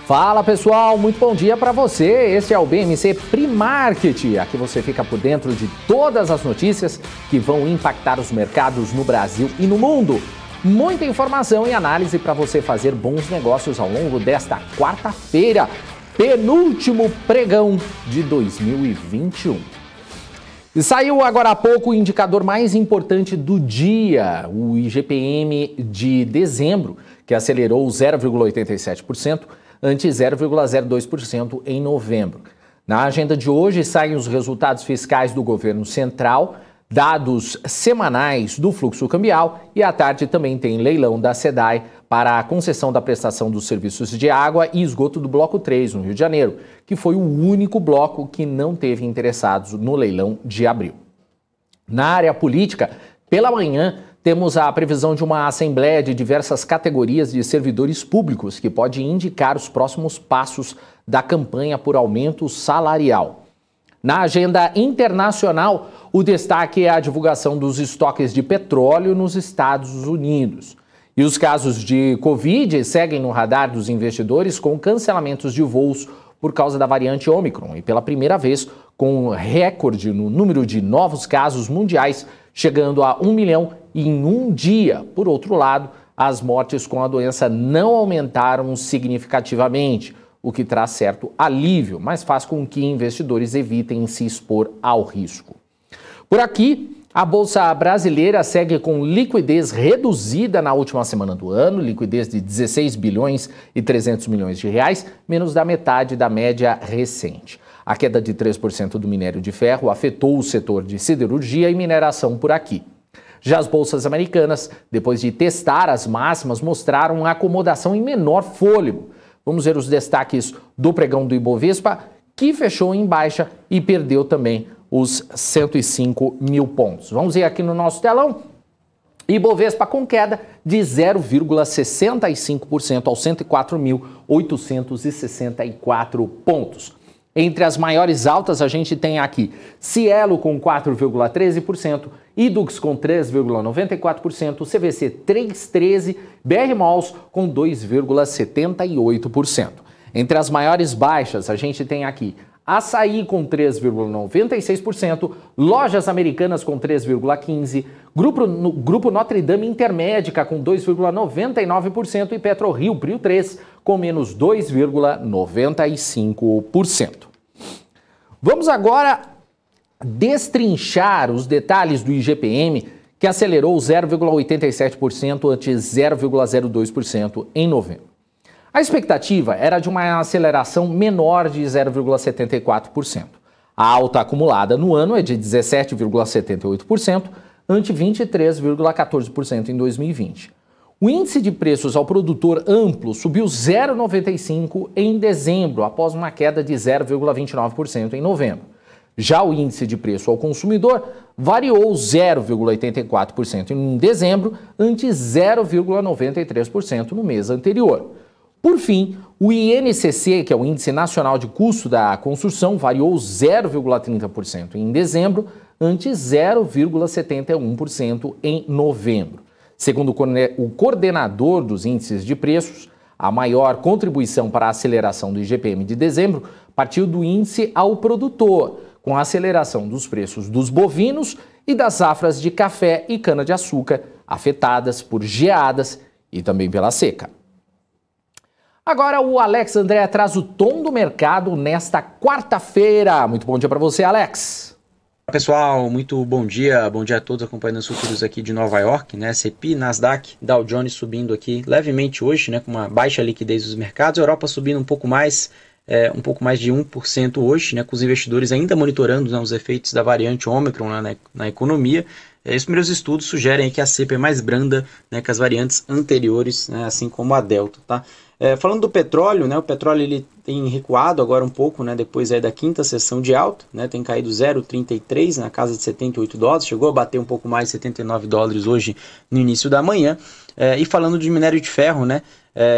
Fala pessoal, muito bom dia para você. Este é o BMC Pre-Market. Aqui você fica por dentro de todas as notícias que vão impactar os mercados no Brasil e no mundo. Muita informação e análise para você fazer bons negócios ao longo desta quarta-feira, penúltimo pregão de 2021. E saiu agora há pouco o indicador mais importante do dia, o IGPM de dezembro, que acelerou 0,87%, ante 0,02% em novembro. Na agenda de hoje saem os resultados fiscais do governo central, dados semanais do fluxo cambial e à tarde também tem leilão da SEDAI para a concessão da prestação dos serviços de água e esgoto do Bloco 3, no Rio de Janeiro, que foi o único bloco que não teve interessados no leilão de abril. Na área política, pela manhã, temos a previsão de uma assembleia de diversas categorias de servidores públicos que pode indicar os próximos passos da campanha por aumento salarial. Na agenda internacional, o destaque é a divulgação dos estoques de petróleo nos Estados Unidos. E os casos de Covid seguem no radar dos investidores com cancelamentos de voos por causa da variante Ômicron e pela primeira vez com recorde no número de novos casos mundiais, chegando a 1 milhão em um dia. Por outro lado, as mortes com a doença não aumentaram significativamente, o que traz certo alívio, mas faz com que investidores evitem se expor ao risco. Por aqui, a Bolsa Brasileira segue com liquidez reduzida na última semana do ano, liquidez de 16 bilhões e 300 milhões de reais, menos da metade da média recente. A queda de 3% do minério de ferro afetou o setor de siderurgia e mineração por aqui. Já as bolsas americanas, depois de testar as máximas, mostraram acomodação em menor fôlego. Vamos ver os destaques do pregão do Ibovespa, que fechou em baixa e perdeu também os 105 mil pontos. Vamos ver aqui no nosso telão. Ibovespa com queda de 0,65% aos 104.864 pontos. Entre as maiores altas, a gente tem aqui Cielo com 4,13%, Yduqs com 3,94%, CVC 3,13%, BR Malls com 2,78%. Entre as maiores baixas, a gente tem aqui Açaí com 3,96%, Lojas Americanas com 3,15%, Grupo Notre Dame Intermédica com 2,99% e PetroRio Prio 3 com menos 2,95%. Vamos agora destrinchar os detalhes do IGPM, que acelerou 0,87% ante 0,02% em novembro. A expectativa era de uma aceleração menor de 0,74%. A alta acumulada no ano é de 17,78%, ante 23,14% em 2020. O índice de preços ao produtor amplo subiu 0,95% em dezembro, após uma queda de 0,29% em novembro. Já o índice de preço ao consumidor variou 0,84% em dezembro, ante 0,93% no mês anterior. Por fim, o INCC, que é o Índice Nacional de Custo da Construção, variou 0,30% em dezembro, ante 0,71% em novembro. Segundo o coordenador dos índices de preços, a maior contribuição para a aceleração do IGPM de dezembro partiu do índice ao produtor, com a aceleração dos preços dos bovinos e das safras de café e cana-de-açúcar, afetadas por geadas e também pela seca. Agora o Alex André traz o tom do mercado nesta quarta-feira. Muito bom dia para você, Alex. Pessoal, muito bom dia a todos acompanhando os futuros aqui de Nova York, né? S&P, Nasdaq, Dow Jones subindo aqui levemente hoje, né? Com uma baixa liquidez dos mercados, a Europa subindo um pouco mais de 1% hoje, né? Com os investidores ainda monitorando, né, os efeitos da variante Ômicron na economia. Os primeiros estudos sugerem que a cepa é mais branda, né, que as variantes anteriores, né, assim como a Delta, tá? Falando do petróleo, né, o petróleo ele tem recuado agora um pouco, né, depois da quinta sessão de alta, né, tem caído 0,33 na casa de 78 dólares, chegou a bater um pouco mais de 79 dólares hoje no início da manhã. E falando de minério de ferro, né,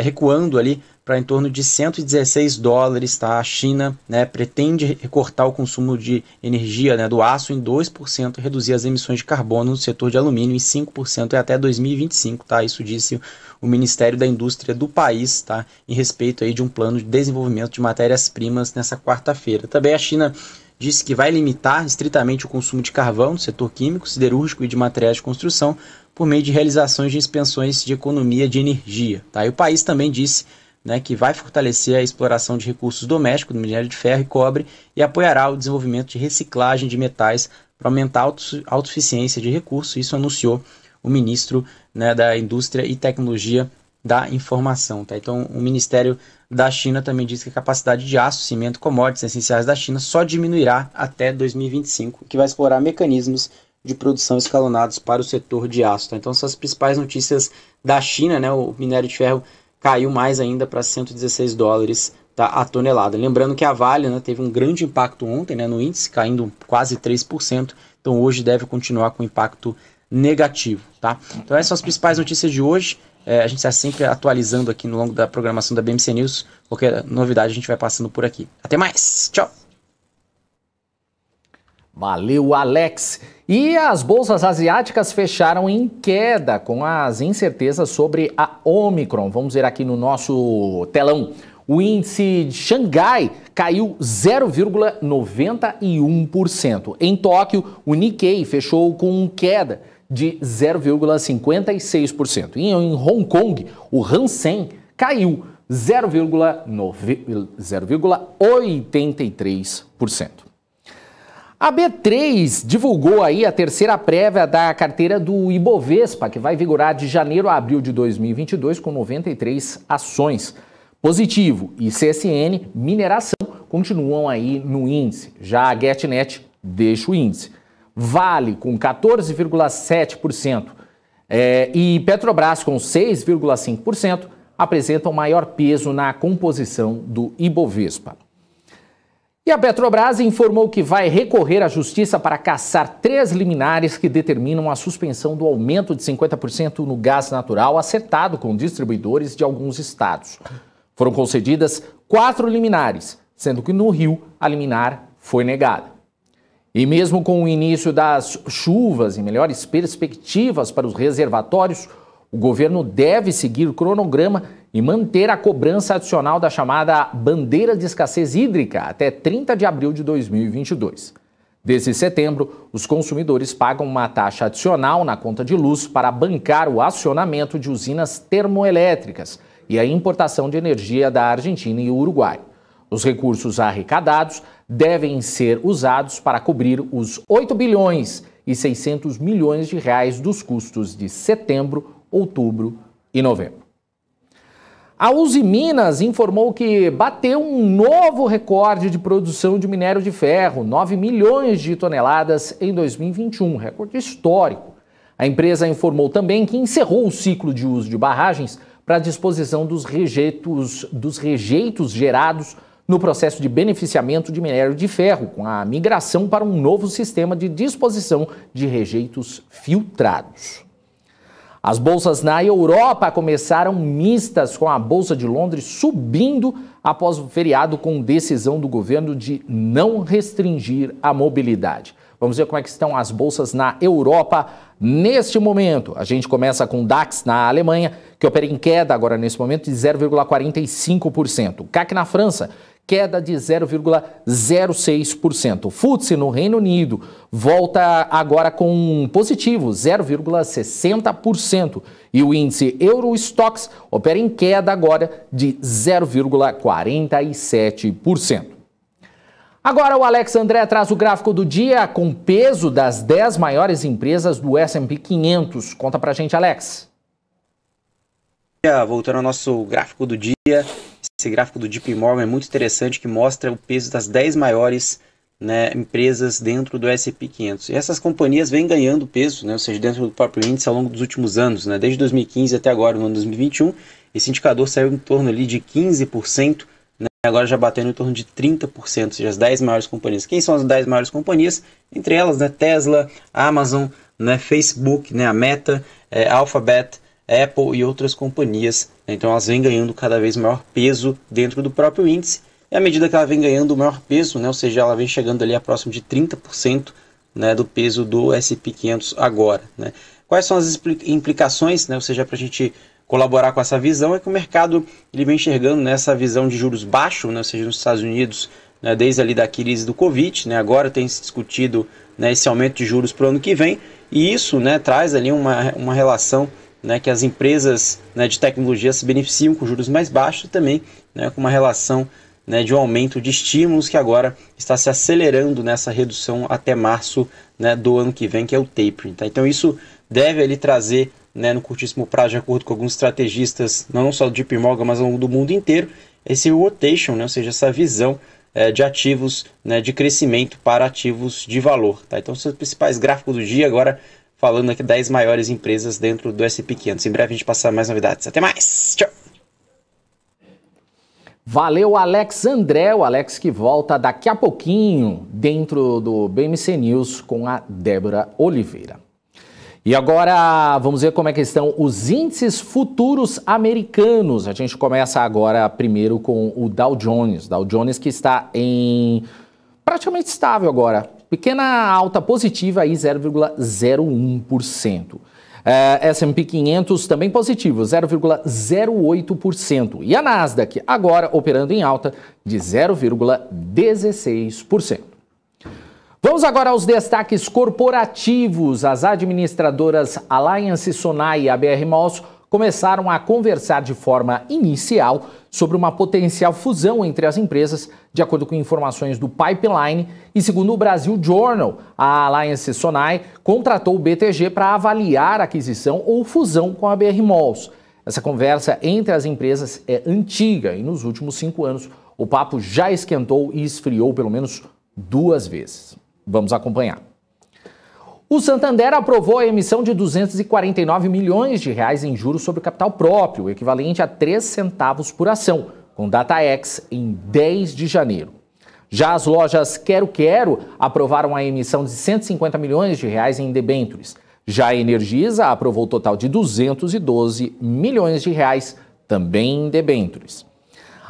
recuando ali para em torno de 116 dólares, tá? A China, né, pretende recortar o consumo de energia, né, do aço em 2% e reduzir as emissões de carbono no setor de alumínio em 5% até 2025, tá? Isso disse o Ministério da Indústria do país, tá? Em respeito aí de um plano de desenvolvimento de matérias-primas nessa quarta-feira. Também a China disse que vai limitar estritamente o consumo de carvão no setor químico, siderúrgico e de materiais de construção por meio de realizações de inspeções de economia de energia, tá? E o país também disse, né, que vai fortalecer a exploração de recursos domésticos, do minério de ferro e cobre, e apoiará o desenvolvimento de reciclagem de metais para aumentar a autossuficiência de recursos. Isso anunciou o ministro, né, da Indústria e Tecnologia da Informação. Tá? Então, o Ministério da China também disse que a capacidade de aço, cimento e commodities essenciais da China só diminuirá até 2025, que vai explorar mecanismos de produção escalonados para o setor de aço. Tá? Então, essas principais notícias da China, né, o minério de ferro caiu mais ainda para 116 dólares, tá, a tonelada. Lembrando que a Vale, né, teve um grande impacto ontem, né, no índice, caindo quase 3%, então hoje deve continuar com impacto negativo. Tá? Então essas são as principais notícias de hoje. A gente está sempre atualizando aqui no longo da programação da BMC News. Qualquer novidade a gente vai passando por aqui. Até mais, tchau! Valeu, Alex! E as bolsas asiáticas fecharam em queda com as incertezas sobre a Omicron. Vamos ver aqui no nosso telão. O índice de Xangai caiu 0,91%. Em Tóquio, o Nikkei fechou com queda de 0,56%. E em Hong Kong, o Hang Seng caiu 0,83%. A B3 divulgou aí a terceira prévia da carteira do Ibovespa, que vai vigorar de janeiro a abril de 2022 com 93 ações. Positivo e CSN Mineração continuam aí no índice. Já a GetNet deixa o índice. Vale com 14,7% e Petrobras com 6,5% apresentam maior peso na composição do Ibovespa. E a Petrobras informou que vai recorrer à justiça para cassar 3 liminares que determinam a suspensão do aumento de 50% no gás natural acertado com distribuidores de alguns estados. Foram concedidas 4 liminares, sendo que no Rio a liminar foi negada. E mesmo com o início das chuvas e melhores perspectivas para os reservatórios, o governo deve seguir o cronograma e manter a cobrança adicional da chamada bandeira de escassez hídrica até 30 de abril de 2022. Desde setembro, os consumidores pagam uma taxa adicional na conta de luz para bancar o acionamento de usinas termoelétricas e a importação de energia da Argentina e Uruguai. Os recursos arrecadados devem ser usados para cobrir os 8 bilhões e 600 milhões de reais dos custos de setembro, outubro e novembro. A Uzi Minas informou que bateu um novo recorde de produção de minério de ferro, 9 milhões de toneladas em 2021, recorde histórico. A empresa informou também que encerrou o ciclo de uso de barragens para a disposição dos rejeitos gerados no processo de beneficiamento de minério de ferro, com a migração para um novo sistema de disposição de rejeitos filtrados. As bolsas na Europa começaram mistas, com a Bolsa de Londres subindo após o feriado com decisão do governo de não restringir a mobilidade. Vamos ver como é que estão as bolsas na Europa neste momento. A gente começa com o DAX na Alemanha, que opera em queda agora nesse momento de 0,45%. O CAC na França, queda de 0,06%. O FTSE no Reino Unido volta agora com positivo, 0,60%. E o índice Eurostoxx opera em queda agora de 0,47%. Agora o Alex André traz o gráfico do dia com peso das 10 maiores empresas do S&P 500. Conta pra gente, Alex. Voltando ao nosso gráfico do dia, esse gráfico do JP Morgan é muito interessante, que mostra o peso das 10 maiores, né, empresas dentro do S&P 500. E essas companhias vêm ganhando peso, né, ou seja, dentro do próprio índice ao longo dos últimos anos, né, desde 2015 até agora, no ano 2021, esse indicador saiu em torno ali de 15%, né, agora já batendo em torno de 30%, ou seja, as 10 maiores companhias. Quem são as 10 maiores companhias? Entre elas, né, Tesla, Amazon, né, Facebook, né, a Meta, Alphabet, Apple e outras companhias. Então elas vêm ganhando cada vez maior peso dentro do próprio índice. E à medida que ela vem ganhando maior peso, né, ou seja, ela vem chegando ali a próximo de 30%, né, do peso do S&P 500 agora. Né. Quais são as implicações, né, ou seja, para a gente colaborar com essa visão, é que o mercado ele vem enxergando nessa visão de juros baixos, né, ou seja, nos Estados Unidos, né, desde ali da crise do Covid, né, agora tem se discutido, né, esse aumento de juros para o ano que vem, e isso, né, traz ali uma relação, né, que as empresas, né, de tecnologia se beneficiam com juros mais baixos e também, né, com uma relação, né, de um aumento de estímulos que agora está se acelerando nessa redução até março, né, do ano que vem, que é o tapering. Tá? Então isso deve ali trazer, né, no curtíssimo prazo, de acordo com alguns estrategistas, não só do JP Morgan, mas do mundo inteiro, esse rotation, né, ou seja, essa visão de ativos, né, de crescimento para ativos de valor. Tá? Então são os principais gráficos do dia, agora falando aqui das maiores empresas dentro do S&P 500. Em breve a gente passa mais novidades. Até mais! Tchau! Valeu, Alex André, o Alex que volta daqui a pouquinho dentro do BMC News com a Débora Oliveira. E agora vamos ver como é que estão os índices futuros americanos. A gente começa agora primeiro com o Dow Jones. Dow Jones que está em praticamente estável agora. Pequena alta positiva aí, 0,01%. S&P 500 também positivo, 0,08%. E a Nasdaq agora operando em alta de 0,16%. Vamos agora aos destaques corporativos. As administradoras Alliance Sonai e a BR Malls começaram a conversar de forma inicial sobre uma potencial fusão entre as empresas, de acordo com informações do Pipeline. E segundo o Brasil Journal, a Alliance Sonai contratou o BTG para avaliar a aquisição ou fusão com a BR Malls. Essa conversa entre as empresas é antiga e nos últimos 5 anos o papo já esquentou e esfriou pelo menos 2 vezes. Vamos acompanhar. O Santander aprovou a emissão de 249 milhões de reais em juros sobre capital próprio, o equivalente a 3 centavos por ação, com data ex em 10 de janeiro. Já as lojas Quero Quero aprovaram a emissão de 150 milhões de reais em debêntures. Já a Energisa aprovou o total de 212 milhões de reais, também em debêntures.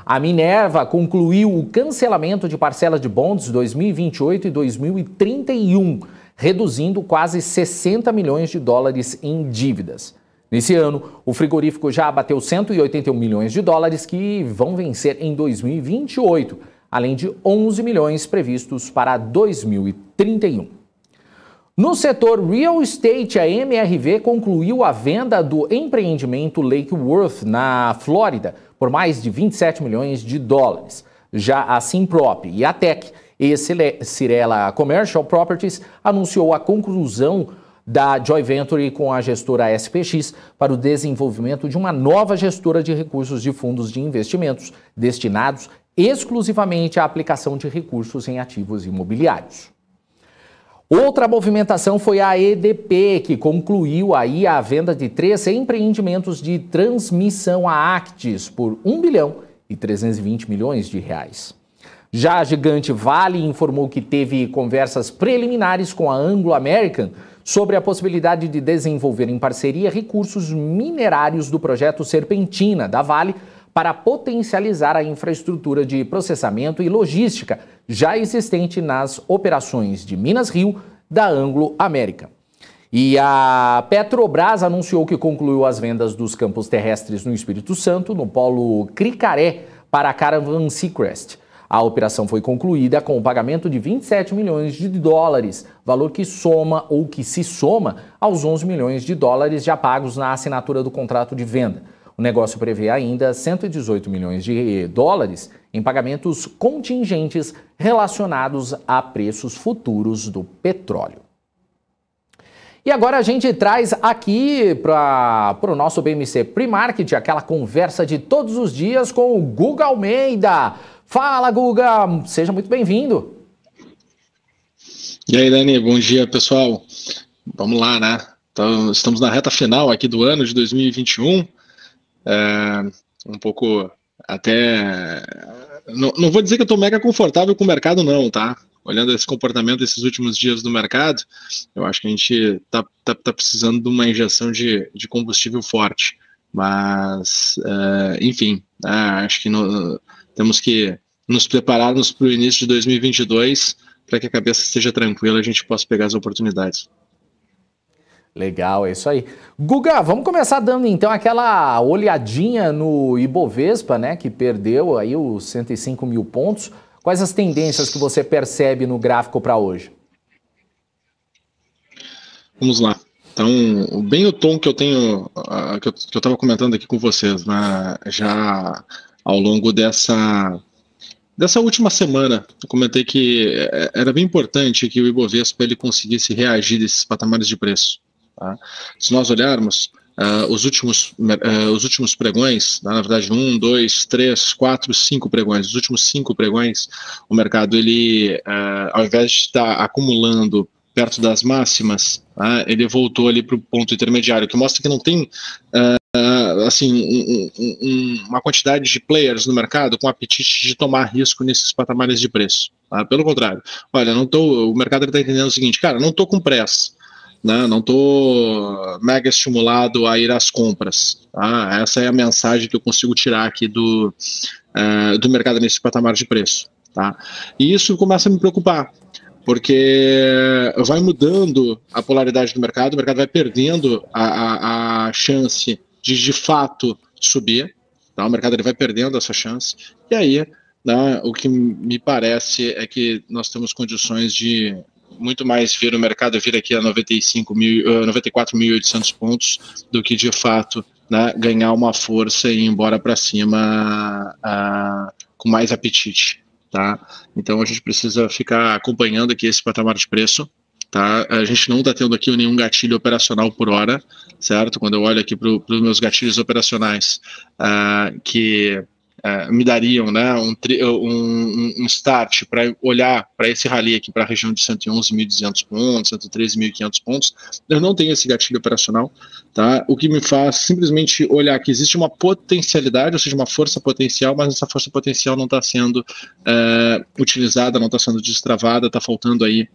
A Minerva concluiu o cancelamento de parcelas de bonds 2028 e 2031, reduzindo quase 60 milhões de dólares em dívidas. Nesse ano, o frigorífico já abateu 181 milhões de dólares que vão vencer em 2028, além de 11 milhões previstos para 2031. No setor real estate, a MRV concluiu a venda do empreendimento Lake Worth, na Flórida, por mais de 27 milhões de dólares. Já a Simprop e a Tech e Cirela Commercial Properties anunciou a conclusão da joint venture com a gestora SPX para o desenvolvimento de uma nova gestora de recursos de fundos de investimentos destinados exclusivamente à aplicação de recursos em ativos imobiliários. Outra movimentação foi a EDP, que concluiu aí a venda de 3 empreendimentos de transmissão a Actis por 1 bilhão e 320 milhões de reais. Já a gigante Vale informou que teve conversas preliminares com a Anglo American sobre a possibilidade de desenvolver em parceria recursos minerários do projeto Serpentina da Vale para potencializar a infraestrutura de processamento e logística já existente nas operações de Minas Rio da Anglo American. E a Petrobras anunciou que concluiu as vendas dos campos terrestres no Espírito Santo, no polo Cricaré, para a Caravan Seacrest. A operação foi concluída com o pagamento de 27 milhões de dólares, valor que soma ou que se soma aos 11 milhões de dólares já pagos na assinatura do contrato de venda. O negócio prevê ainda 118 milhões de dólares em pagamentos contingentes relacionados a preços futuros do petróleo. E agora a gente traz aqui para o nosso BMC Pre-Market aquela conversa de todos os dias com o Guga Almeida. Fala, Guga! Seja muito bem-vindo. E aí, Dani, bom dia, pessoal. Vamos lá, né? Então, estamos na reta final aqui do ano de 2021. Um pouco até... Não vou dizer que eu estou mega confortável com o mercado, não, tá? olhando esse comportamento desses últimos dias do mercado, eu acho que a gente tá precisando de uma injeção de combustível forte. Mas, enfim, acho que temos que nos prepararmos para o início de 2022 para que a cabeça esteja tranquila e a gente possa pegar as oportunidades. Legal, é isso aí. Guga, vamos começar dando então aquela olhadinha no Ibovespa, né, que perdeu aí os 105 mil pontos. Quais as tendências que você percebe no gráfico para hoje? Vamos lá. Então, bem o tom que eu tenho, que eu estava comentando aqui com vocês, né, já ao longo dessa última semana, eu comentei que era bem importante que o Ibovespa ele conseguisse reagir desses patamares de preço. Tá? Se nós olharmos os últimos pregões, na verdade 1, 2, 3, 4, 5 pregões, os últimos 5 pregões, o mercado ele, ao invés de estar acumulando perto das máximas, ele voltou ali para o ponto intermediário, que mostra que não tem assim, uma quantidade de players no mercado com apetite de tomar risco nesses patamares de preço. Tá? Pelo contrário, olha, o mercado está entendendo o seguinte, cara, não estou com pressa, né? Não estou mega estimulado a ir às compras. Tá? Essa é a mensagem que eu consigo tirar aqui do mercado nesse patamar de preço. Tá? E isso começa a me preocupar, porque vai mudando a polaridade do mercado, o mercado vai perdendo a chance de fato subir, tá? O mercado ele vai perdendo essa chance, e aí, né, o que me parece é que nós temos condições de muito mais ver o mercado vir aqui a 94.800 pontos do que de fato, né, ganhar uma força e ir embora para cima com mais apetite. Tá? Então a gente precisa ficar acompanhando aqui esse patamar de preço. Tá? A gente não está tendo aqui nenhum gatilho operacional por hora, certo? Quando eu olho aqui para os meus gatilhos operacionais que me dariam, né, um start para olhar para esse rally aqui para a região de 111.200 pontos, 113.500 pontos, eu não tenho esse gatilho operacional, tá? O que me faz simplesmente olhar que existe uma potencialidade, ou seja, uma força potencial, mas essa força potencial não está sendo utilizada, não está sendo destravada, está faltando aí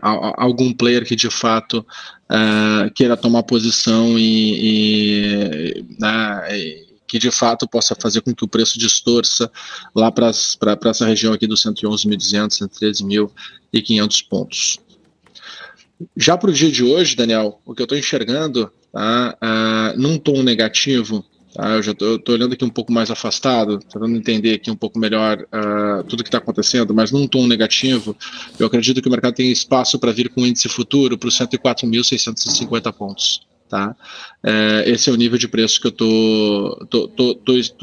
algum player que de fato queira tomar posição e que de fato possa fazer com que o preço distorça lá para essa região aqui dos 111.200, 113.500 pontos. Já para o dia de hoje, Daniel, o que eu estou enxergando, num tom negativo, eu já estou olhando aqui um pouco mais afastado, tentando entender aqui um pouco melhor tudo que está acontecendo, mas num tom negativo, eu acredito que o mercado tem espaço para vir com o índice futuro para os 104.650 pontos. Tá? Esse é o nível de preço que eu estou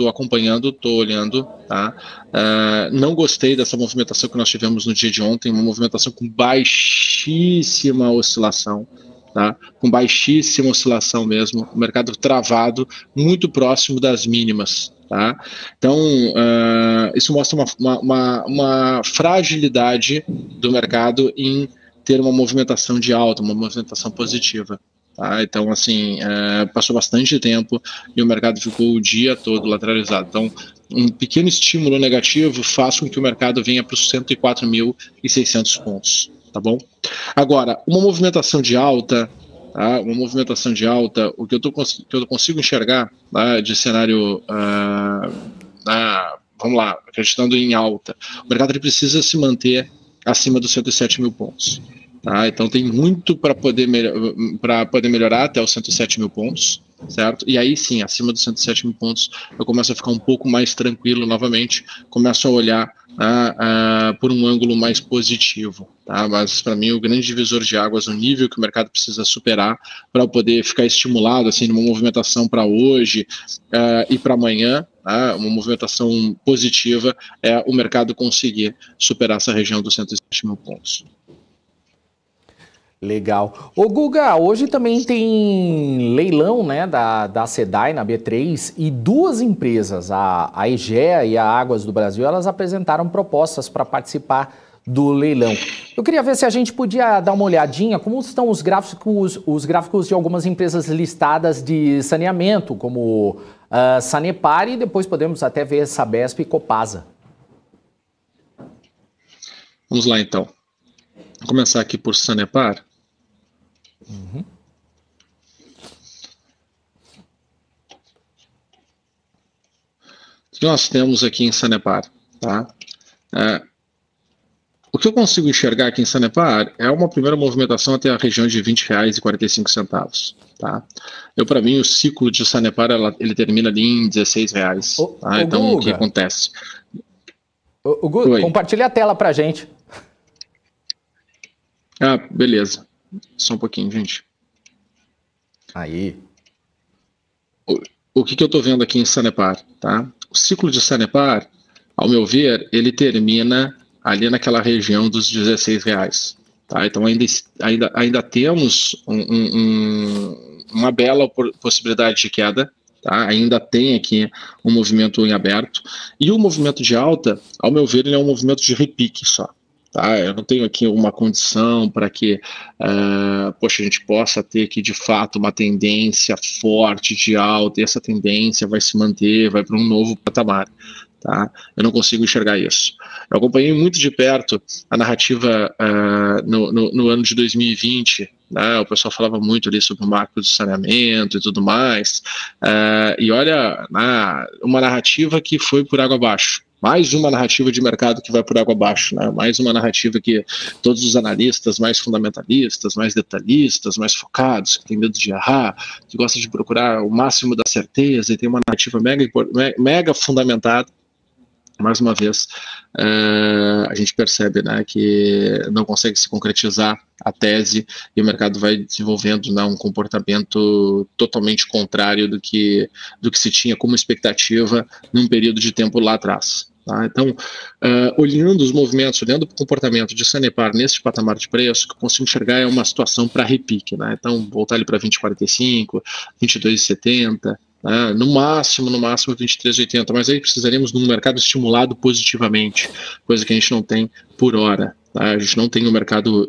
acompanhando, estou olhando. Tá? Não gostei dessa movimentação que nós tivemos no dia de ontem, uma movimentação com baixíssima oscilação. Tá? Com baixíssima oscilação mesmo, o mercado travado, muito próximo das mínimas. Tá? Então, isso mostra uma fragilidade do mercado em ter uma movimentação de alta, uma movimentação positiva. Tá? Então, assim, passou bastante tempo e o mercado ficou o dia todo lateralizado. Então, um pequeno estímulo negativo faz com que o mercado venha para os 104.600 pontos. Tá bom? Agora, uma movimentação de alta, o que eu consigo enxergar de cenário, vamos lá, acreditando em alta, o mercado ele precisa se manter acima dos 107 mil pontos. Tá? Então tem muito para poder melhorar até os 107 mil pontos, certo? E aí sim, acima dos 107 mil pontos, eu começo a ficar um pouco mais tranquilo novamente, começo a olhar por um ângulo mais positivo, tá? Mas para mim o grande divisor de águas, o nível que o mercado precisa superar para poder ficar estimulado assim numa movimentação para hoje e para amanhã, uma movimentação positiva, é o mercado conseguir superar essa região dos 107 mil pontos. Legal. Ô Guga, hoje também tem leilão, né, da SEDAI na B3 e duas empresas, a Egea e a Águas do Brasil, elas apresentaram propostas para participar do leilão. Eu queria ver se a gente podia dar uma olhadinha como estão os gráficos de algumas empresas listadas de saneamento, como Sanepar, e depois podemos até ver Sabesp e Copasa. Vamos lá, então. Vou começar aqui por Sanepar. Uhum. O que nós temos aqui em Sanepar, tá? O que eu consigo enxergar aqui em Sanepar é uma primeira movimentação até a região de R$20,45, tá? Para mim, o ciclo de Sanepar, ele termina ali em R$16, tá? Então, o que acontece? Guga, compartilha a tela pra gente. Beleza. Só um pouquinho, gente. Aí. O que eu estou vendo aqui em Sanepar, tá? O ciclo de Sanepar, ao meu ver, ele termina ali naquela região dos R$16, tá? Então ainda temos uma bela possibilidade de queda, tá? Ainda tem aqui um movimento em aberto, e o movimento de alta, ao meu ver, ele é um movimento de repique só. Tá, eu não tenho aqui uma condição para que a gente possa ter aqui de fato uma tendência forte de alta, e essa tendência vai se manter, vai para um novo patamar. Tá? Eu não consigo enxergar isso. Eu acompanhei muito de perto a narrativa no ano de 2020, né? O pessoal falava muito ali sobre o marco do saneamento e tudo mais, e olha, uma narrativa que foi por água abaixo. Mais uma narrativa de mercado que vai por água abaixo, né? Mais uma narrativa que todos os analistas mais fundamentalistas, mais detalhistas, mais focados, que tem medo de errar, que gostam de procurar o máximo da certeza e tem uma narrativa mega fundamentada. Mais uma vez, a gente percebe, né, que não consegue se concretizar a tese e o mercado vai desenvolvendo, né, um comportamento totalmente contrário do que se tinha como expectativa num período de tempo lá atrás. Tá? Então, olhando os movimentos, olhando o comportamento de Sanepar nesse patamar de preço, o que eu consigo enxergar é uma situação para repique. Né? Então, voltar ali para 20,45, 22,70, no máximo 23,80, mas aí precisaríamos de um mercado estimulado positivamente, coisa que a gente não tem por hora, tá? A gente não tem um mercado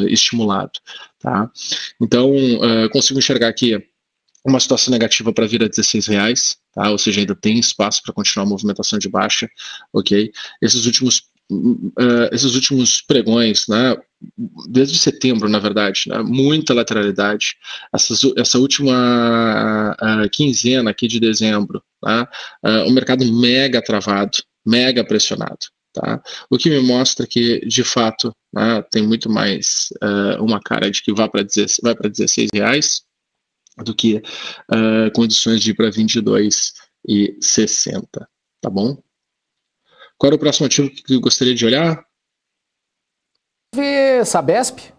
estimulado, tá? Então, consigo enxergar aqui uma situação negativa para vir a R$16, tá? Ou seja, ainda tem espaço para continuar a movimentação de baixa, ok? Esses últimos pregões, né, desde setembro, na verdade, né, muita lateralidade. Essa última quinzena aqui de dezembro, tá, o mercado mega travado, mega pressionado. Tá? O que me mostra que, de fato, né, tem muito mais uma cara de que vai para R$16 do que condições de ir para 22,60, tá bom? Qual era o próximo ativo que eu gostaria de olhar? Ver Sabesp?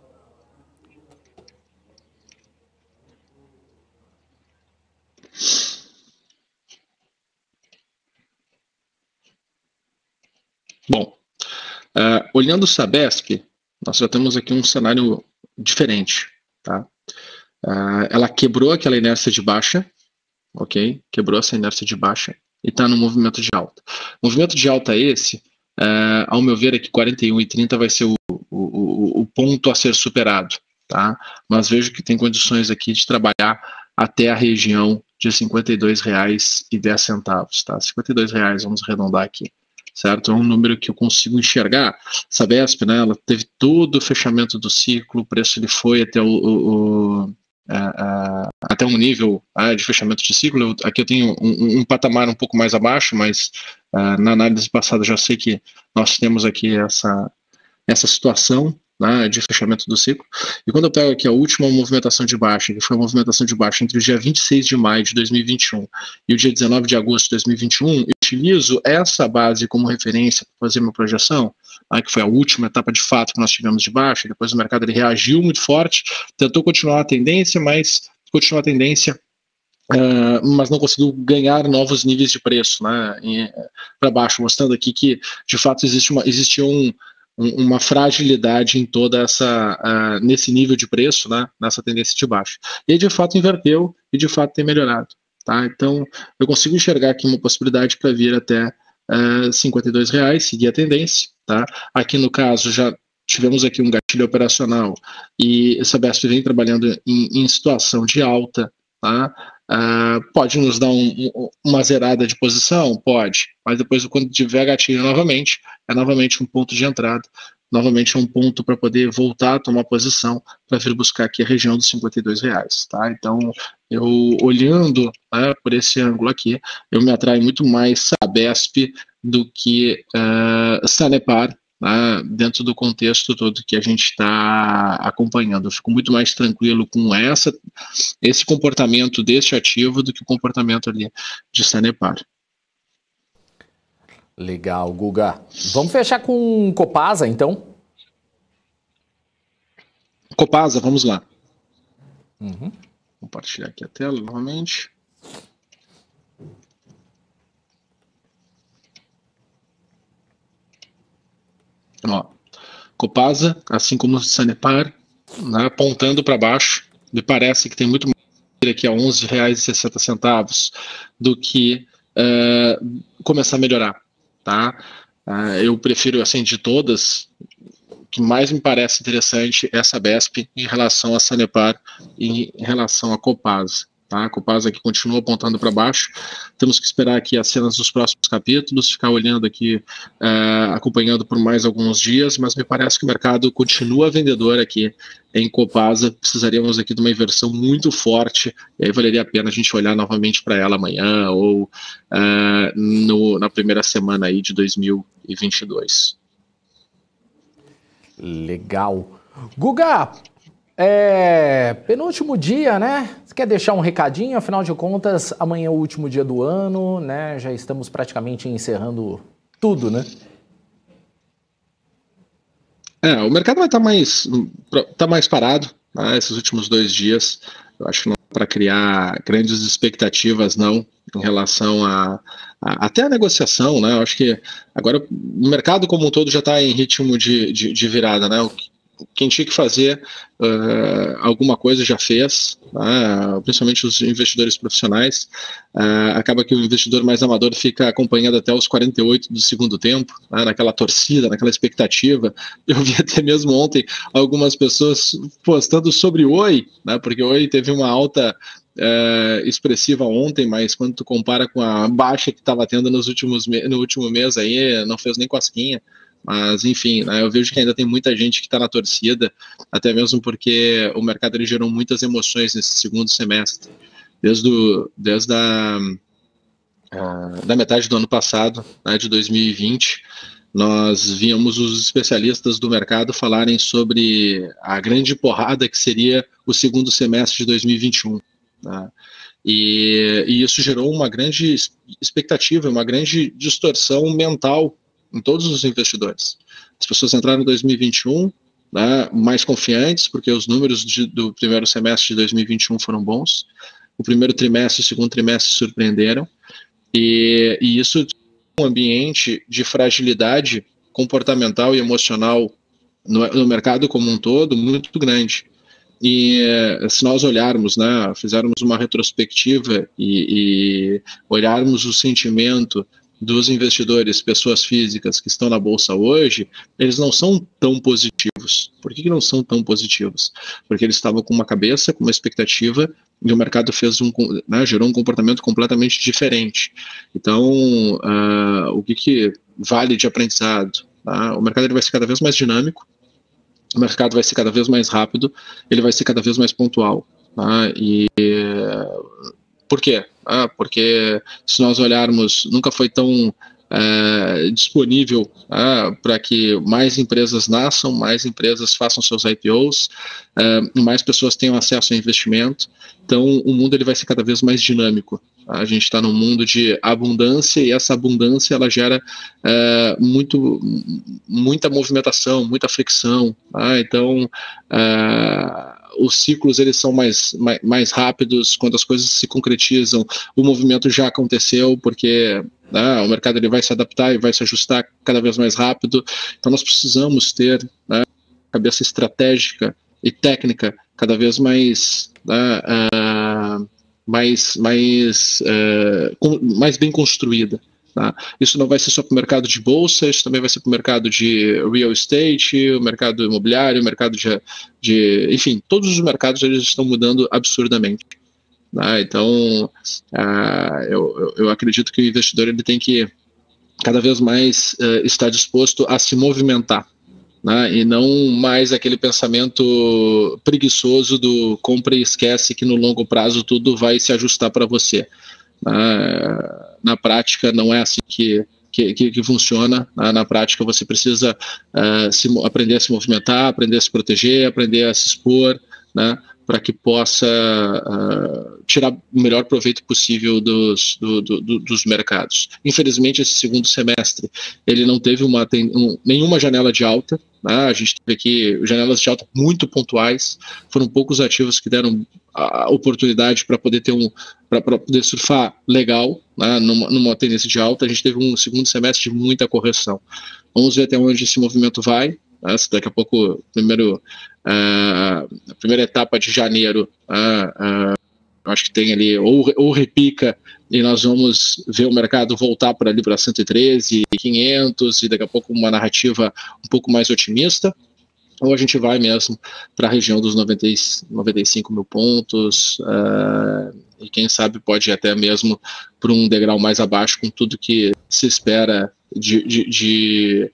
Bom, olhando o Sabesp, nós já temos aqui um cenário diferente, tá? Ela quebrou aquela inércia de baixa, ok? Quebrou essa inércia de baixa e está no movimento de alta. O movimento de alta esse, ao meu ver, aqui 41,30 vai ser o ponto a ser superado, tá? Mas vejo que tem condições aqui de trabalhar até a região de R$52,10, tá? R$52, vamos arredondar aqui, certo? É um número que eu consigo enxergar. Sabesp, né? Ela teve todo o fechamento do ciclo, o preço ele foi até até um nível de fechamento de ciclo. Aqui eu tenho um patamar um pouco mais abaixo, mas na análise passada já sei que nós temos aqui essa situação, né, de fechamento do ciclo. E quando eu pego aqui a última movimentação de baixa, que foi a movimentação de baixa entre o dia 26 de maio de 2021 e o dia 19 de agosto de 2021, eu utilizo essa base como referência para fazer minha projeção, que foi a última etapa de fato que nós tivemos de baixa. Depois o mercado ele reagiu muito forte, tentou continuar a tendência, mas não conseguiu ganhar novos níveis de preço, né, para baixo, mostrando aqui que de fato existia uma fragilidade em toda essa nesse nível de preço, né, nessa tendência de baixa. E aí, de fato inverteu e de fato tem melhorado, tá? Então eu consigo enxergar aqui uma possibilidade para vir até R$52, seguir a tendência, tá? Aqui no caso já tivemos aqui um gatilho operacional e essa Sabesp vem trabalhando em situação de alta, tá? Pode nos dar uma zerada de posição? Pode, mas depois quando tiver gatilho novamente, é novamente um ponto de entrada, novamente é um ponto para poder voltar a tomar posição para vir buscar aqui a região dos R$ 52, tá? Então, eu olhando, né, por esse ângulo aqui, eu me atrai muito mais Sabesp do que Sanepar, dentro do contexto todo que a gente está acompanhando. Eu fico muito mais tranquilo com esse comportamento deste ativo do que o comportamento ali de Sanepar. Legal, Guga. Vamos fechar com Copasa, então? Copasa, vamos lá. Uhum. Compartilhar aqui a tela novamente. Ó, Copasa, assim como o Sanepar, né, apontando para baixo, me parece que tem muito mais aqui a R$11,60 do que começar a melhorar, tá? Eu prefiro, assim, de todas, o que mais me parece interessante é essa Sabesp em relação a Sanepar e em relação a Copasa. Tá? A Copasa aqui continua apontando para baixo. Temos que esperar aqui as cenas dos próximos capítulos, ficar olhando aqui, acompanhando por mais alguns dias, mas me parece que o mercado continua vendedor aqui em Copasa. Precisaríamos aqui de uma inversão muito forte, e aí valeria a pena a gente olhar novamente para ela amanhã ou na primeira semana aí de 2022. Legal. Guga, penúltimo dia, né? Você quer deixar um recadinho? Afinal de contas, amanhã é o último dia do ano, né? Já estamos praticamente encerrando tudo, né? O mercado vai estar mais parado, né, esses últimos 2 dias. Eu acho que não é para criar grandes expectativas, não, em relação até a negociação, né? Eu acho que agora o mercado como um todo já está em ritmo de virada, né? Quem tinha que fazer alguma coisa já fez, né? Principalmente os investidores profissionais. Acaba que o investidor mais amador fica acompanhando até os 48 do segundo tempo, né? Naquela torcida, naquela expectativa. Eu vi até mesmo ontem algumas pessoas postando sobre o Oi, né? Porque o Oi teve uma alta expressiva ontem, mas quando tu compara com a baixa que estava tendo no último mês aí, não fez nem cosquinha. Mas, enfim, né, eu vejo que ainda tem muita gente que está na torcida, até mesmo porque o mercado ele gerou muitas emoções nesse segundo semestre. Desde da metade do ano passado, né, de 2020, nós víamos os especialistas do mercado falarem sobre a grande porrada que seria o segundo semestre de 2021. Né? E isso gerou uma grande expectativa, uma grande distorção mental em todos os investidores. As pessoas entraram em 2021, né, mais confiantes, porque os números do primeiro semestre de 2021 foram bons. O primeiro trimestre e o segundo trimestre surpreenderam. E isso é um ambiente de fragilidade comportamental e emocional no mercado como um todo muito grande. E se nós olharmos, né, fizermos uma retrospectiva e olharmos o sentimento dos investidores, pessoas físicas que estão na Bolsa hoje, eles não são tão positivos. Por que não são tão positivos? Porque eles estavam com uma cabeça, com uma expectativa, e o mercado gerou um comportamento completamente diferente. Então, o que vale de aprendizado? O mercado ele vai ser cada vez mais dinâmico, o mercado vai ser cada vez mais rápido, ele vai ser cada vez mais pontual. Por quê? Porque se nós olharmos, nunca foi tão disponível para que mais empresas nasçam, mais empresas façam seus IPOs, mais pessoas tenham acesso a investimento. Então, o mundo ele vai ser cada vez mais dinâmico. A gente está num mundo de abundância e essa abundância ela gera muita movimentação, muita fricção. Então, os ciclos eles são mais rápidos. Quando as coisas se concretizam, o movimento já aconteceu, porque o mercado ele vai se adaptar e vai se ajustar cada vez mais rápido. Então nós precisamos ter cabeça estratégica e técnica cada vez mais bem construída. Isso não vai ser só para o mercado de bolsa, isso também vai ser para o mercado de real estate, o mercado imobiliário, o mercado enfim, todos os mercados eles estão mudando absurdamente. Então, eu acredito que o investidor ele tem que cada vez mais estar disposto a se movimentar. né, e não mais aquele pensamento preguiçoso do compra e esquece que no longo prazo tudo vai se ajustar para você. Na prática não é assim que funciona. Na prática você precisa aprender a se movimentar, aprender a se proteger, aprender a se expor, né, para que possa tirar o melhor proveito possível dos mercados. Infelizmente, esse segundo semestre ele não teve nenhuma janela de alta, né? A gente teve aqui janelas de alta muito pontuais, foram poucos ativos que deram a oportunidade para poder para poder surfar legal, né, numa tendência de alta. A gente teve um segundo semestre de muita correção. Vamos ver até onde esse movimento vai. Daqui a pouco, a primeira etapa de janeiro, acho que tem ali, ou repica, e nós vamos ver o mercado voltar para ali para 113.500, e daqui a pouco uma narrativa um pouco mais otimista, ou a gente vai mesmo para a região dos 95 mil pontos, e quem sabe pode ir até mesmo para um degrau mais abaixo, com tudo que se espera de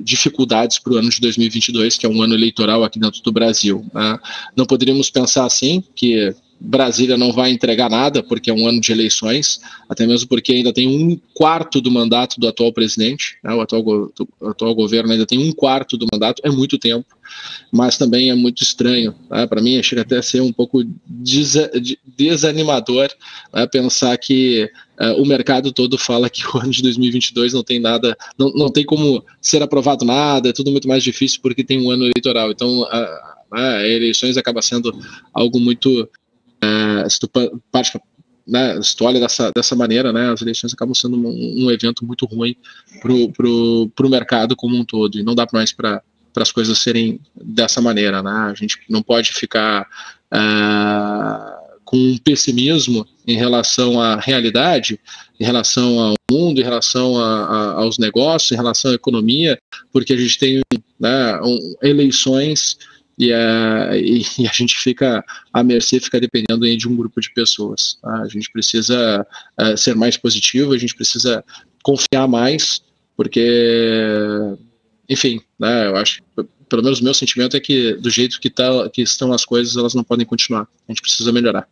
dificuldades para o ano de 2022, que é um ano eleitoral aqui dentro do Brasil, né? Não poderíamos pensar assim, que Brasília não vai entregar nada, porque é um ano de eleições, até mesmo porque ainda tem 1/4 do mandato do atual presidente, né? O atual governo ainda tem 1/4 do mandato, é muito tempo, mas também é muito estranho, né? Para mim chega até a ser um pouco desanimador, né? Pensar que o mercado todo fala que o ano de 2022 não tem nada, não tem como ser aprovado nada, é tudo muito mais difícil porque tem um ano eleitoral. Então, eleições acaba sendo algo muito, se tu olha dessa maneira, né, as eleições acabam sendo um evento muito ruim pro mercado como um todo, e não dá mais para as coisas serem dessa maneira, né? A gente não pode ficar com um pessimismo em relação à realidade, em relação ao mundo, em relação aos negócios, em relação à economia, porque a gente tem, né, eleições e a gente fica à mercê, fica dependendo aí de um grupo de pessoas. Tá? A gente precisa ser mais positivo, a gente precisa confiar mais, porque, enfim, né, eu acho que, pelo menos o meu sentimento é que do jeito que estão as coisas, elas não podem continuar. A gente precisa melhorar.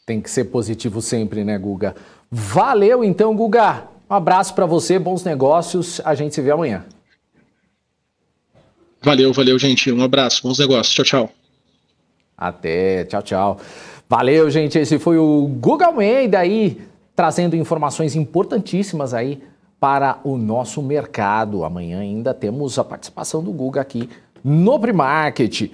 Tem que ser positivo sempre, né, Guga? Valeu então, Guga. Um abraço para você, bons negócios. A gente se vê amanhã. Valeu, gente. Um abraço, bons negócios. Tchau, tchau. Até, tchau, tchau. Valeu, gente. Esse foi o Guga Almeida aí, trazendo informações importantíssimas aí para o nosso mercado. Amanhã ainda temos a participação do Guga aqui no Primarket.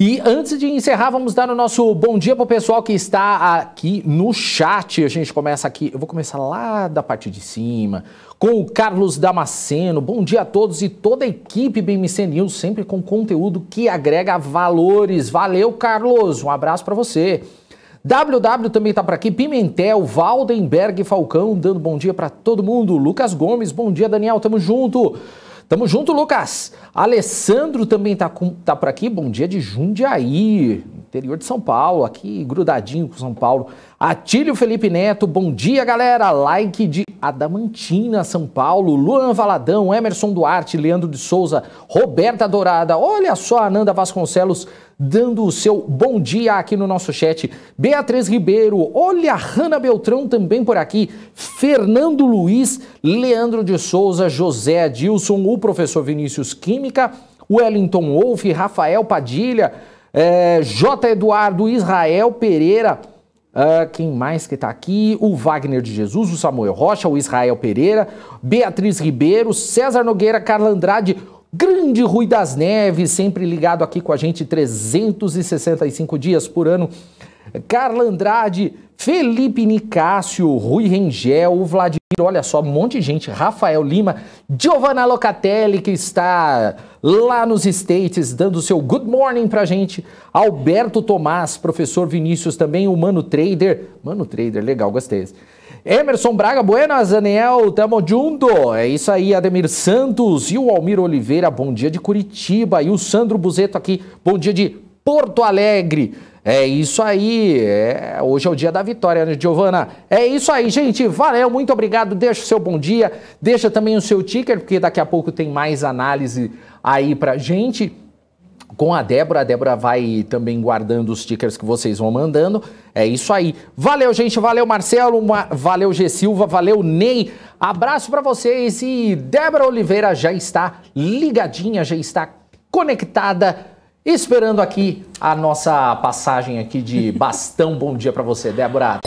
E antes de encerrar, vamos dar o nosso bom dia para o pessoal que está aqui no chat. A gente começa aqui, eu vou começar lá da parte de cima, com o Carlos Damasceno. Bom dia a todos e toda a equipe BMC News, sempre com conteúdo que agrega valores. Valeu, Carlos, um abraço para você. WW também está por aqui, Pimentel, Valdenberg Falcão, dando bom dia para todo mundo. Lucas Gomes, bom dia, Daniel, tamo junto. Tamo junto, Lucas. Alessandro também tá por aqui. Bom dia de Jundiaí, interior de São Paulo, aqui grudadinho com São Paulo. Atílio Felipe Neto, bom dia, galera. Like de Adamantina, São Paulo. Luan Valadão, Emerson Duarte, Leandro de Souza, Roberta Dourada. Olha só, Ananda Vasconcelos dando o seu bom dia aqui no nosso chat. Beatriz Ribeiro, olha, Hanna Beltrão também por aqui. Fernando Luiz, Leandro de Souza, José Adilson, o professor Vinícius Química, Wellington Wolf, Rafael Padilha, J. Eduardo, Israel Pereira, quem mais que tá aqui? O Wagner de Jesus, o Samuel Rocha, o Israel Pereira, Beatriz Ribeiro, César Nogueira, Carla Andrade, Grande Rui das Neves, sempre ligado aqui com a gente 365 dias por ano. Carla Andrade, Felipe Nicásio, Rui Rengel, o Vladimir, olha só, um monte de gente, Rafael Lima, Giovanna Locatelli, que está lá nos States, dando o seu good morning pra gente, Alberto Tomás, professor Vinícius também, o Mano Trader, legal, gostei. Emerson Braga, buenas, Daniel, tamo junto, é isso aí, Ademir Santos e o Almir Oliveira, bom dia de Curitiba, e o Sandro Buzeto aqui, bom dia de Porto Alegre. É isso aí, hoje é o dia da vitória, né, Giovana? É isso aí, gente, valeu, muito obrigado, deixa o seu bom dia, deixa também o seu ticker, porque daqui a pouco tem mais análise aí pra gente. Com a Débora vai também guardando os stickers que vocês vão mandando. É isso aí. Valeu, gente. Valeu, Marcelo. Valeu, G. Silva. Valeu, Ney. Abraço pra vocês. E Débora Oliveira já está ligadinha, já está conectada, esperando aqui a nossa passagem aqui de bastão. Bom dia pra você, Débora.